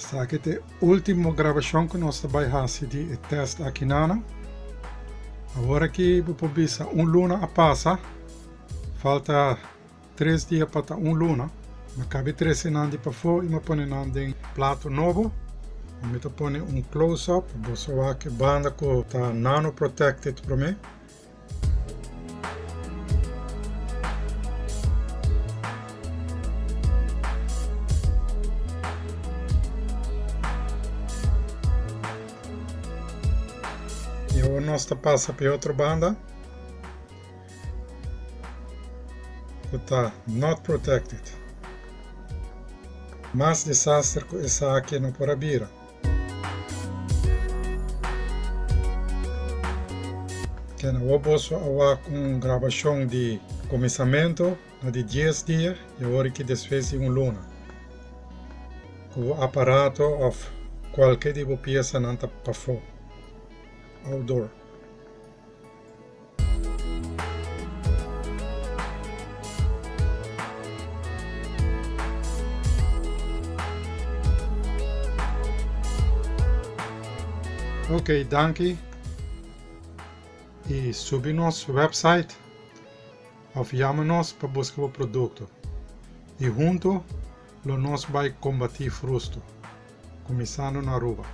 Esta aqui é a última gravação que nós trabalhamos de teste aqui nana. Agora que vou publicar luna a passa. Falta 3 dias para luna. Me cabe 3 anos para fora e me põe em prato novo. Me põe close-up. Vou só que banda que está nano protected para mim. E agora nós passa para outra banda. Que está not protected. Mais desastre que essa aqui não pode abrir. Que eu posso fazer com gravação de começamento de 10 dias e agora que desfez luna. Com o aparato ou qualquer tipo de peça não está para fora. Outdoor. Ok, danke. E subi nosso website ou chama-nos para buscar o produto. E junto, nós vai combater frusto, começando na rua.